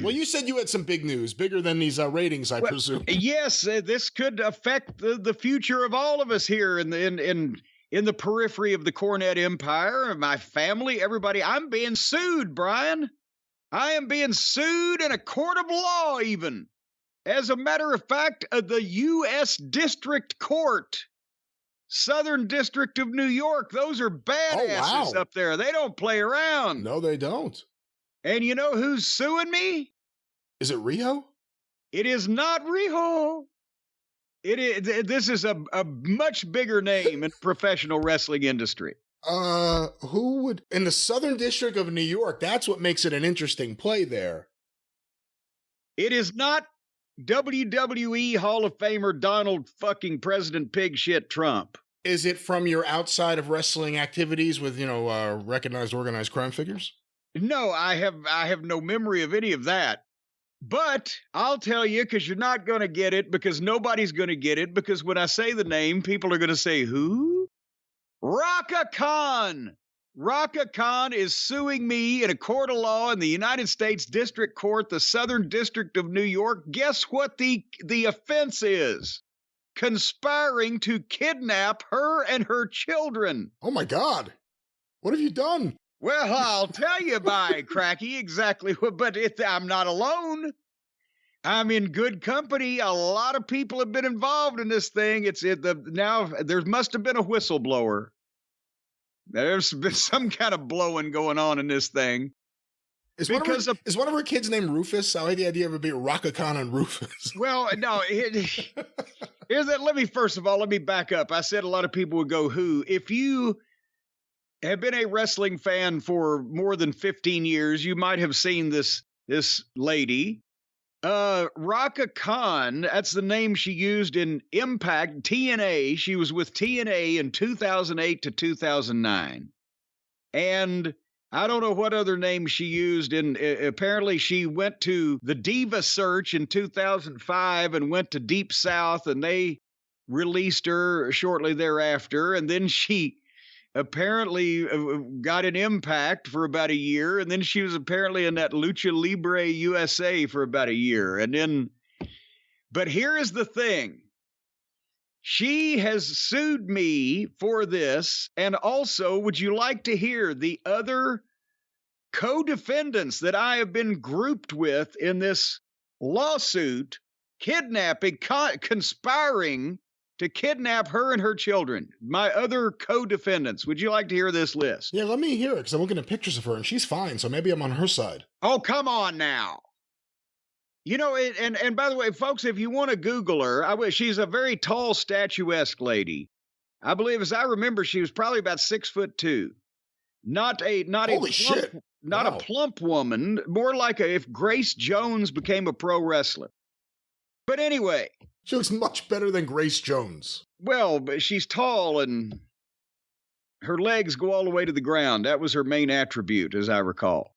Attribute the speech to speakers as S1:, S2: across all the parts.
S1: Well, you said you had some big news, bigger than these ratings, I presume.
S2: Yes, this could affect the future of all of us here in the periphery of the Cornette Empire, my family, everybody. I'm being sued, Brian. I am being sued in a court of law, even. As a matter of fact, the U.S. District Court, Southern District of New York, those are badasses up there. They don't play around.
S1: No, they don't.
S2: And you know who's suing me?
S1: Is it Rio?
S2: It is not Rio. This is a much bigger name in professional wrestling industry.
S1: Who would in the Southern District of New York? That's what makes it an interesting play there.
S2: It is not WWE Hall of Famer Donald fucking President Pig Shit Trump.
S1: Is it from your outside of wrestling activities with, recognized organized crime figures?
S2: No, I have no memory of any of that. But I'll tell you, because you're not going to get it, because nobody's going to get it, because when I say the name, people are going to say, who? Rhaka Khan. Rhaka Khan is suing me in a court of law in the United States District Court, the Southern District of New York. Guess what the offense is? Conspiring to kidnap her and her children.
S1: Oh, my God. What have you done?
S2: Well, I'll tell you, by cracky, exactly what, but I'm not alone. I'm in good company. A lot of people have been involved in this thing. Now there must have been a whistleblower. There's been some kind of blowing going on in this thing.
S1: Is one of her kids named Rufus? I like the idea of it being Rhaka Khan and Rufus.
S2: Well, no. Let me back up. I said a lot of people would go, who? If you have been a wrestling fan for more than 15 years, you might have seen this lady. Rhaka Khan, that's the name she used in Impact, TNA. She was with TNA in 2008 to 2009. And I don't know what other name she used. Apparently she went to the Diva Search in 2005 and went to Deep South, and they released her shortly thereafter. And then she apparently got an Impact for about a year, and then she was apparently in that Lucha Libre USA for about a year. But here is the thing. She has sued me for this, and also, would you like to hear the other co-defendants that I have been grouped with in this lawsuit, kidnapping, conspiring to kidnap her and her children, my other co-defendants? Would you like to hear this list?
S1: Yeah, let me hear it, because I'm looking at pictures of her, and she's fine, so maybe I'm on her side.
S2: Oh, come on now. And by the way, folks, if you want to Google her, she's a very tall, statuesque lady. I believe, as I remember, she was probably about 6'2". Not a plump woman, more like if Grace Jones became a pro wrestler. But anyway,
S1: she looks much better than Grace Jones.
S2: Well, but she's tall and her legs go all the way to the ground. That was her main attribute, as I recall.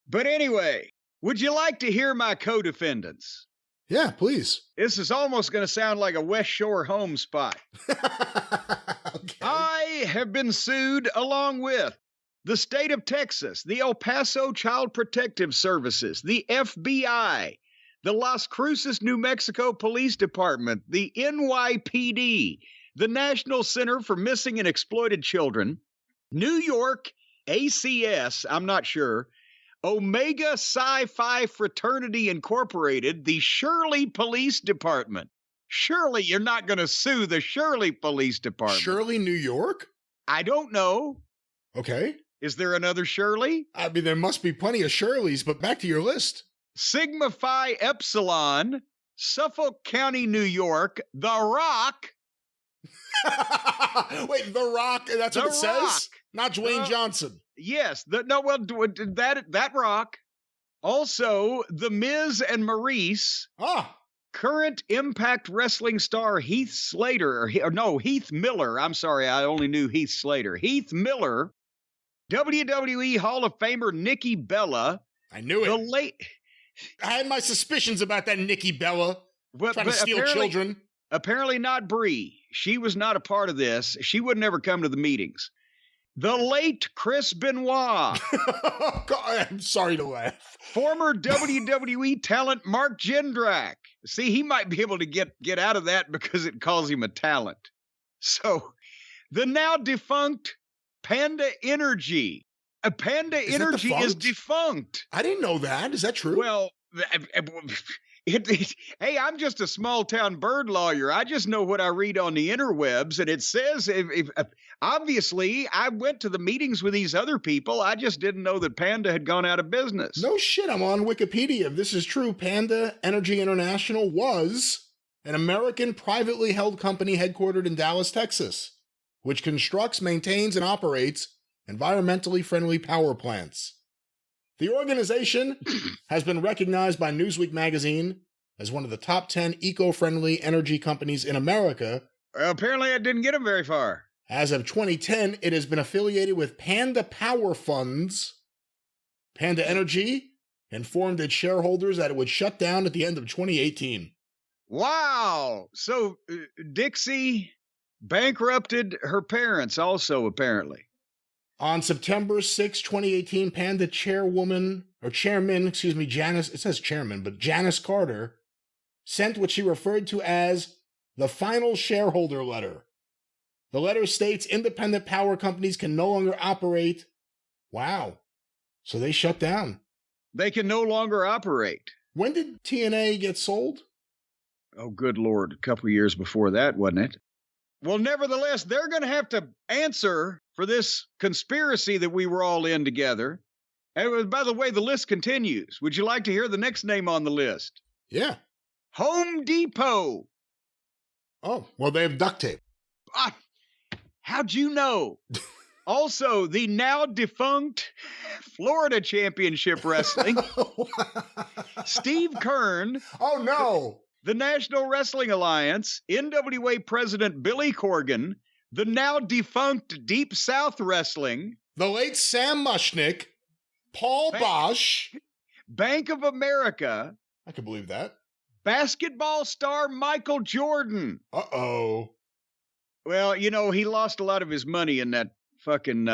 S2: But anyway, would you like to hear my co-defendants?
S1: Yeah, please.
S2: This is almost going to sound like a West Shore home spot. Okay. I have been sued along with the state of Texas, the El Paso Child Protective Services, the FBI, the Las Cruces, New Mexico Police Department, the NYPD, the National Center for Missing and Exploited Children, New York ACS, I'm not sure, Omega Psi-Phi Fraternity Incorporated, the Shirley Police Department. Surely you're not going to sue the Shirley Police Department.
S1: Shirley, New York?
S2: I don't know.
S1: Okay.
S2: Is there another Shirley?
S1: I mean, there must be plenty of Shirleys, but back to your list.
S2: Sigma Phi Epsilon, Suffolk County, New York, The Rock.
S1: Wait, The Rock, that's what it says? Not Dwayne Johnson.
S2: Yes, that Rock. Also, The Miz and Maurice. Current Impact Wrestling star Heath Miller. I'm sorry, I only knew Heath Slater. Heath Miller. WWE Hall of Famer Nikki Bella.
S1: I knew it. I had my suspicions about that Nikki Bella trying to steal children.
S2: Apparently not Brie. She was not a part of this. She would never come to the meetings. The late Chris Benoit.
S1: God, I'm sorry to laugh.
S2: Former WWE talent Mark Jindrak. See, he might be able to get out of that because it calls him a talent. So, the now defunct Panda Energy. Panda Energy is defunct.
S1: I didn't know that. Is that true?
S2: Well, hey, I'm just a small town bird lawyer. I just know what I read on the interwebs, and it says obviously I went to the meetings with these other people. I just didn't know that Panda had gone out of business.
S1: No shit. I'm on Wikipedia. If this is true, Panda Energy International was an American privately held company headquartered in Dallas, Texas, which constructs, maintains, and operates environmentally friendly power plants. The organization has been recognized by Newsweek magazine as one of the top 10 eco-friendly energy companies in America.
S2: Well, apparently it didn't get them very far.
S1: As of 2010, it has been affiliated with Panda Power Funds. Panda Energy informed its shareholders that it would shut down at the end of 2018.
S2: Wow! So Dixie bankrupted her parents also, apparently.
S1: On September 6, 2018, Panda chairman, Janice, it says chairman, but Janice Carter, sent what she referred to as the final shareholder letter. The letter states independent power companies can no longer operate. Wow. So they shut down.
S2: They can no longer operate.
S1: When did TNA get sold?
S2: Oh, good Lord. A couple of years before that, wasn't it? Well, nevertheless, they're going to have to answer for this conspiracy that we were all in together. And by the way, the list continues. Would you like to hear the next name on the list?
S1: Yeah.
S2: Home Depot.
S1: Oh, well, they have duct tape.
S2: How'd you know? Also, the now defunct Florida Championship Wrestling. Steve Kern.
S1: Oh, no.
S2: The National Wrestling Alliance, NWA President Billy Corgan, the now defunct Deep South Wrestling,
S1: the late Sam Mushnick, Paul Bosch,
S2: Bank of America.
S1: I can believe that.
S2: Basketball star Michael Jordan.
S1: Uh-oh.
S2: Well, you know, he lost a lot of his money in that fucking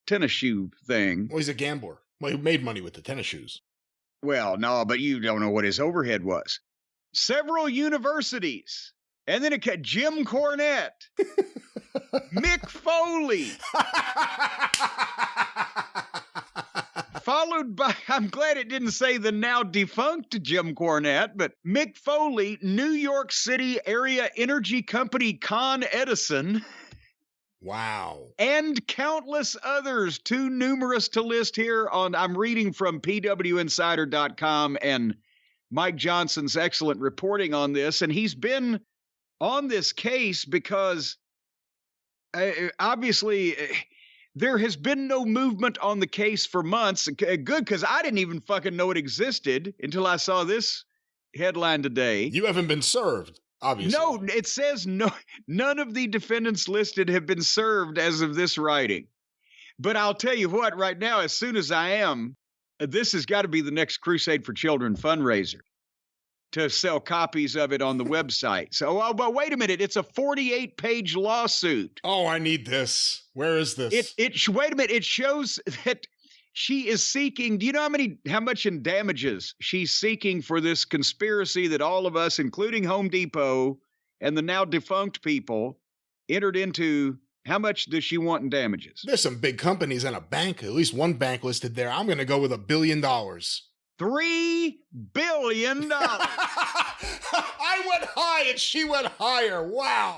S2: tennis shoe thing.
S1: Well, he's a gambler. Well, he made money with the tennis shoes.
S2: Well, no, but you don't know what his overhead was. Several universities. And then it got Jim Cornette. Mick Foley. Followed by, I'm glad it didn't say the now defunct Jim Cornette, but Mick Foley, New York City area energy company Con Edison.
S1: Wow.
S2: And countless others, too numerous to list here on, I'm reading from pwinsider.com and Mike Johnson's excellent reporting on this. And he's been on this case because obviously there has been no movement on the case for months. Good, because I didn't even fucking know it existed until I saw this headline today.
S1: You haven't been served, obviously.
S2: No, it says none of the defendants listed have been served as of this writing. But I'll tell you what, right now, as soon as I am, this has got to be the next Crusade for Children fundraiser to sell copies of it on the website. So, but wait a minute. It's a 48-page lawsuit.
S1: Oh, I need this. Where is this?
S2: Wait a minute. It shows that she is seeking, do you know how much in damages she's seeking for this conspiracy that all of us, including Home Depot and the now defunct people, entered into? How much does she want in damages?
S1: There's some big companies and a bank, at least one bank listed there. I'm going to go with $1 billion.
S2: $3 billion.
S1: I went high and she went higher. Wow.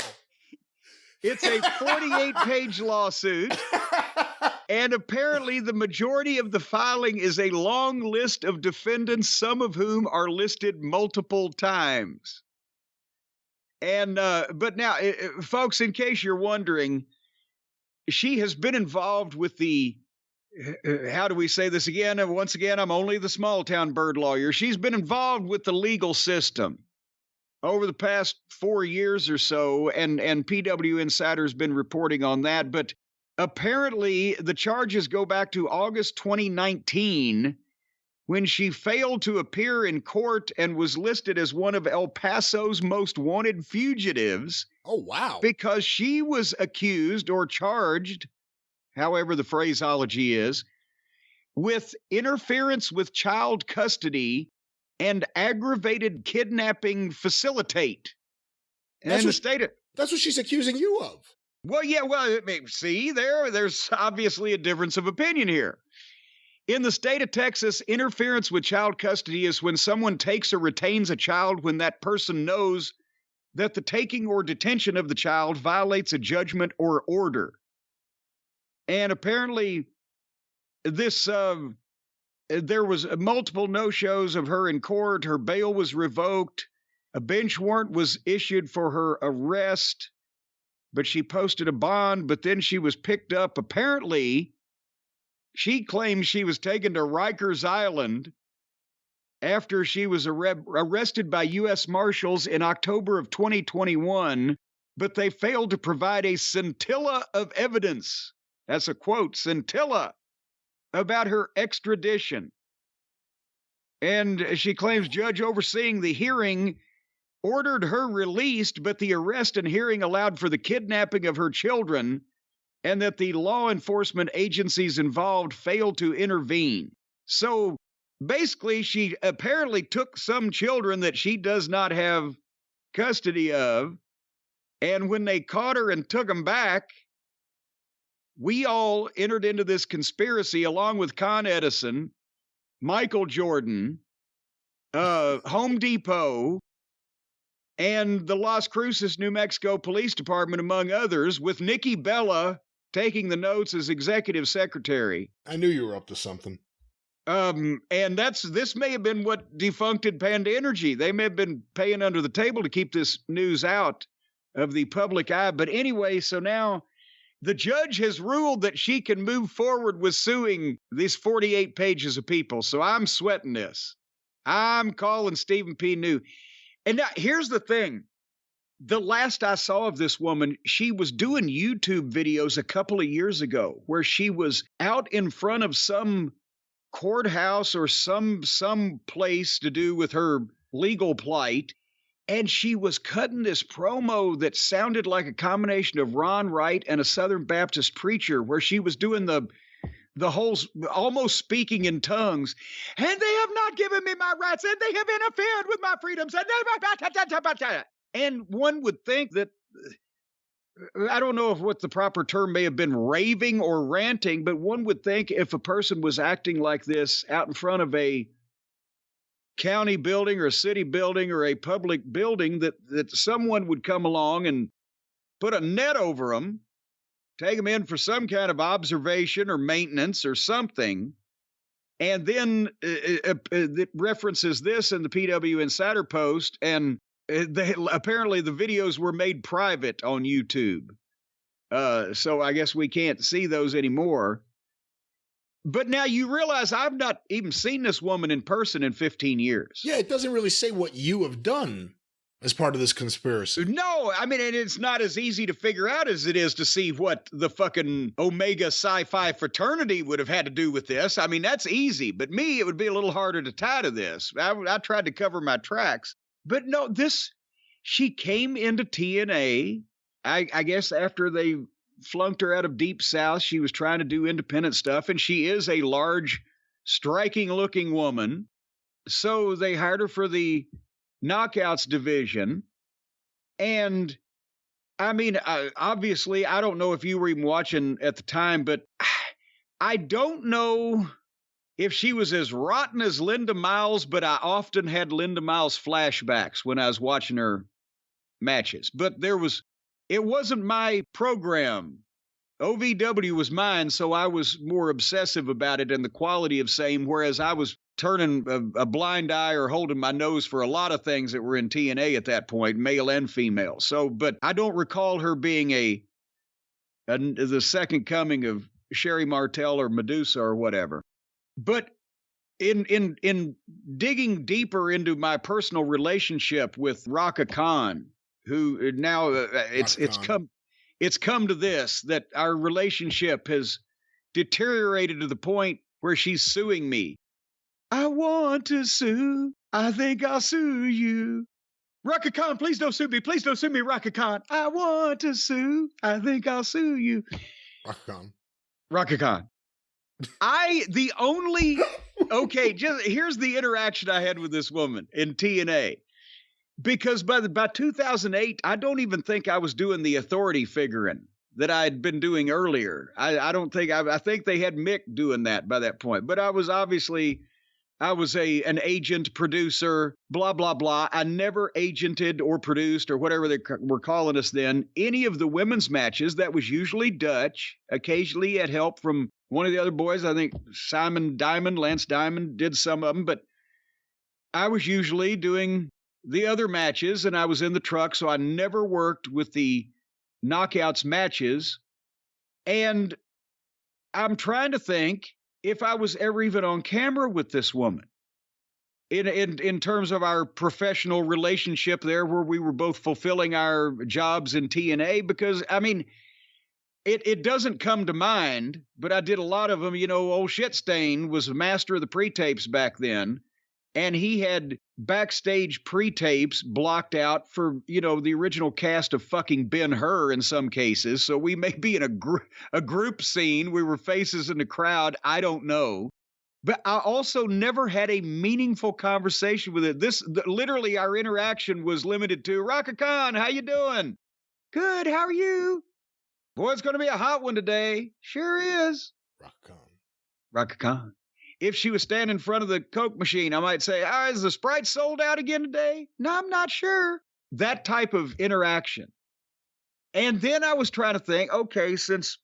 S2: It's a 48-page lawsuit. And apparently the majority of the filing is a long list of defendants, some of whom are listed multiple times. And, but now, folks, in case you're wondering, she has been involved with the, how do we say this again? Once again, I'm only the small town bird lawyer. She's been involved with the legal system over the past 4 years or so, and PW Insider's been reporting on that. But apparently the charges go back to August 2019, when she failed to appear in court and was listed as one of El Paso's most wanted fugitives.
S1: Oh, wow.
S2: Because she was accused or charged, however the phraseology is, with interference with child custody and aggravated kidnapping facilitate.
S1: That's
S2: And
S1: what,
S2: the state of,
S1: that's what she's accusing you of.
S2: well, yeah, well, see, there's obviously a difference of opinion here. In the state of Texas, interference with child custody is when someone takes or retains a child when that person knows that the taking or detention of the child violates a judgment or order. And apparently, there was multiple no-shows of her in court. Her bail was revoked. A bench warrant was issued for her arrest, but she posted a bond, but then she was picked up. Apparently, she claims she was taken to Rikers Island after she was arrested by U.S. Marshals in October of 2021, but they failed to provide a scintilla of evidence. That's a quote, scintilla, about her extradition. And she claims judge overseeing the hearing ordered her released, but the arrest and hearing allowed for the kidnapping of her children, and that the law enforcement agencies involved failed to intervene. So basically, she apparently took some children that she does not have custody of, and when they caught her and took them back, we all entered into this conspiracy along with Con Edison, Michael Jordan, Home Depot, and the Las Cruces, New Mexico Police Department, among others, with Nikki Bella taking the notes as executive secretary.
S1: I knew you were up to something.
S2: And this may have been what defuncted Panda Energy. They may have been paying under the table to keep this news out of the public eye. But anyway, so now the judge has ruled that she can move forward with suing these 48 pages of people. So I'm sweating this. I'm calling Stephen P. New. And now here's the thing. The last I saw of this woman, she was doing YouTube videos a couple of years ago where she was out in front of some courthouse or some place to do with her legal plight, and she was cutting this promo that sounded like a combination of Ron Wright and a Southern Baptist preacher, where she was doing the whole almost speaking in tongues, and they have not given me my rights, and they have interfered with my freedoms, and one would think that, I don't know if what the proper term may have been, raving or ranting, but one would think if a person was acting like this out in front of a county building or a city building or a public building, that someone would come along and put a net over them, take them in for some kind of observation or maintenance or something. And then it references this in the PW Insider Post, and apparently the videos were made private on YouTube. So I guess we can't see those anymore. But now you realize I've not even seen this woman in person in 15 years.
S1: Yeah, it doesn't really say what you have done as part of this conspiracy.
S2: No, I mean, and it's not as easy to figure out as it is to see what the fucking Omega Sci-Fi fraternity would have had to do with this. I mean, that's easy. But me, it would be a little harder to tie to this. I tried to cover my tracks. But no, she came into TNA, I guess after they flunked her out of Deep South, she was trying to do independent stuff, and she is a large, striking-looking woman. So they hired her for the Knockouts division. And, I mean, obviously, I don't know if you were even watching at the time, but I don't know if she was as rotten as Linda Miles, but I often had Linda Miles flashbacks when I was watching her matches. But it wasn't my program. OVW was mine, so I was more obsessive about it and the quality of same, whereas I was turning a blind eye or holding my nose for a lot of things that were in TNA at that point, male and female. So, but I don't recall her being the second coming of Sherry Martel or Medusa or whatever. But in digging deeper into my personal relationship with Rhaka Khan, who now it's come to this, that our relationship has deteriorated to the point where she's suing me. I want to sue. I think I'll sue you. Rhaka Khan, please don't sue me. Please don't sue me, Rhaka Khan. I want to sue. I think I'll sue you.
S1: Rhaka Khan.
S2: Rhaka Khan. Here's the interaction I had with this woman in TNA. Because by 2008, I don't even think I was doing the authority figuring that I'd been doing earlier. I think they had Mick doing that by that point. But I was an agent, producer, blah, blah, blah. I never agented or produced or whatever they were calling us then. Any of the women's matches, that was usually Dutch. Occasionally had help from one of the other boys. I think Lance Diamond did some of them. But I was usually doing the other matches, and I was in the truck, so I never worked with the knockouts matches. And I'm trying to think if I was ever even on camera with this woman in terms of our professional relationship there, where we were both fulfilling our jobs in TNA, because I mean, it doesn't come to mind, but I did a lot of them. Old Shitstain was a master of the pre-tapes back then. And he had backstage pre-tapes blocked out for, the original cast of fucking Ben-Hur in some cases. So we may be in a group scene. We were faces in the crowd. I don't know. But I also never had a meaningful conversation with it. Literally, our interaction was limited to, Rhaka Khan, how you doing? Good, how are you? Boy, it's going to be a hot one today. Sure is. Rhaka Khan. If she was standing in front of the Coke machine, I might say, is the Sprite sold out again today? No, I'm not sure. That type of interaction. And then I was trying to think, okay, since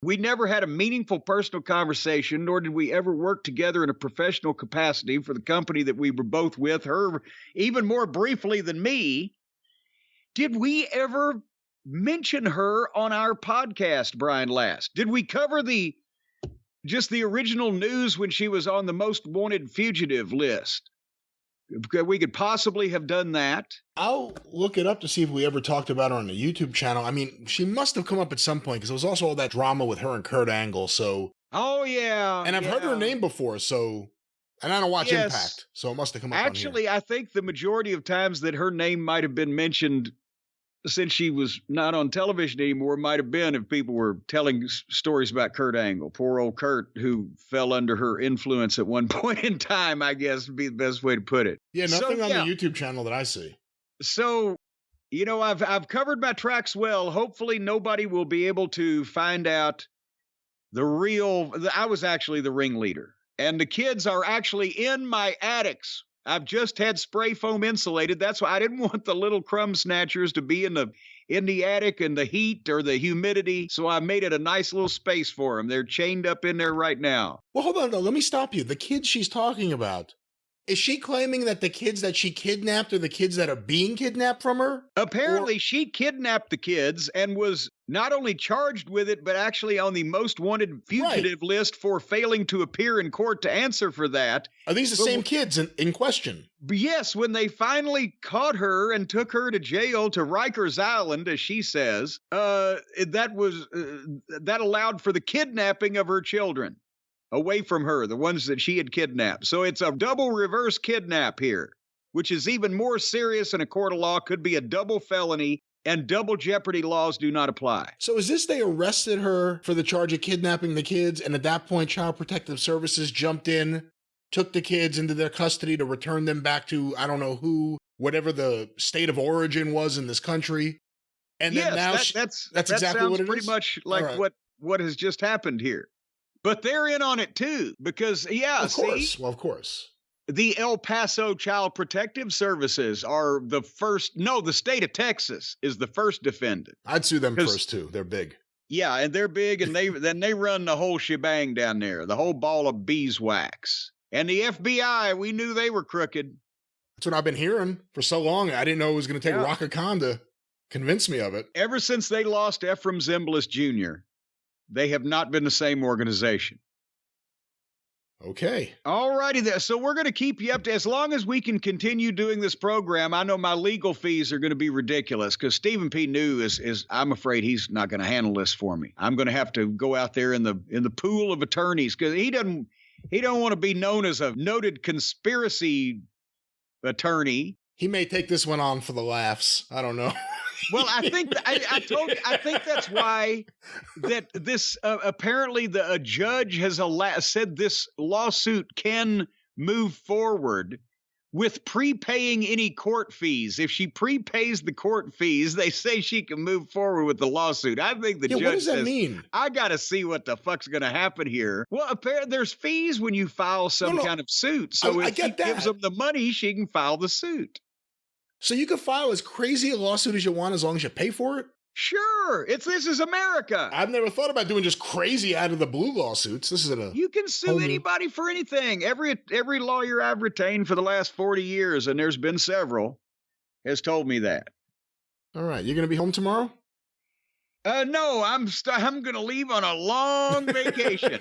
S2: we never had a meaningful personal conversation, nor did we ever work together in a professional capacity for the company that we were both with, her even more briefly than me, did we ever mention her on our podcast, Brian Last? Did we cover just the original news when she was on the most wanted fugitive list? We could possibly have done that.
S1: I'll look it up to see if we ever talked about her on the YouTube channel. I mean, she must have come up at some point, because there was also all that drama with her and Kurt Angle, so...
S2: Oh, yeah.
S1: And I've heard her name before, so... And I don't watch Impact, so it must have come up
S2: Actually, I think the majority of times that her name might have been mentioned since she was not on television anymore might have been if people were telling stories about Kurt Angle. Poor old Kurt, who fell under her influence at one point in time, I guess would be the best way to put it.
S1: Yeah, nothing on the YouTube channel that I see.
S2: So, I've covered my tracks well. Hopefully nobody will be able to find out I was actually the ringleader. And the kids are actually in my attics. I've just had spray foam insulated. That's why I didn't want the little crumb snatchers to be in the attic and the heat or the humidity. So I made it a nice little space for them. They're chained up in there right now.
S1: Well, hold on, though. Let me stop you. The kids she's talking about, is she claiming that the kids that she kidnapped are the kids that are being kidnapped from her?
S2: Apparently, she kidnapped the kids and was not only charged with it, but actually on the most wanted fugitive list for failing to appear in court to answer for that.
S1: Are these the same kids in question?
S2: Yes, when they finally caught her and took her to jail, to Rikers Island, as she says, that allowed for the kidnapping of her children away from her, the ones that she had kidnapped. So it's a double reverse kidnap here, which is even more serious in a court of law, could be a double felony, and double jeopardy laws do not apply.
S1: So is this they arrested her for the charge of kidnapping the kids, and at that point Child Protective Services jumped in, took the kids into their custody to return them back to, I don't know who, whatever the state of origin was in this country? And
S2: yes,
S1: then now that's exactly what it is?
S2: Pretty much like what has just happened here. But they're in on it too, because, of
S1: course.
S2: The El Paso Child Protective Services are the state of Texas is the first defendant.
S1: I'd sue them first too. They're big.
S2: Yeah, and they're big, and they run the whole shebang down there, the whole ball of beeswax. And the FBI, we knew they were crooked.
S1: That's what I've been hearing for so long. I didn't know it was going to take Rhaka Khan to convince me of it.
S2: Ever since they lost Ephraim Zimbalist Jr., they have not been the same organization.
S1: Okay.
S2: All righty there. So we're going to keep you up to, as long as we can continue doing this program. I know my legal fees are going to be ridiculous because Stephen P. New is I'm afraid he's not going to handle this for me. I'm going to have to go out there in the pool of attorneys because he don't want to be known as a noted conspiracy attorney.
S1: He may take this one on for the laughs. I don't know.
S2: Well, I think I told you. I think that's why that this apparently a judge has said this lawsuit can move forward with prepaying any court fees. If she prepays the court fees, they say she can move forward with the lawsuit. I think the judge
S1: what does that
S2: says,
S1: mean?
S2: I got to see what the fuck's going to happen here. Well, apparently there's fees when you file some kind of suit. So if she gives them the money, she can file the suit.
S1: So you can file as crazy a lawsuit as you want as long as you pay for it?
S2: Sure. This is America.
S1: I've never thought about doing just crazy out of the blue lawsuits. This is
S2: You can sue anybody for anything. Every lawyer I've retained for the last 40 years, and there's been several, has told me that.
S1: All right. You're going to be home tomorrow?
S2: No, I'm going to leave on a long vacation.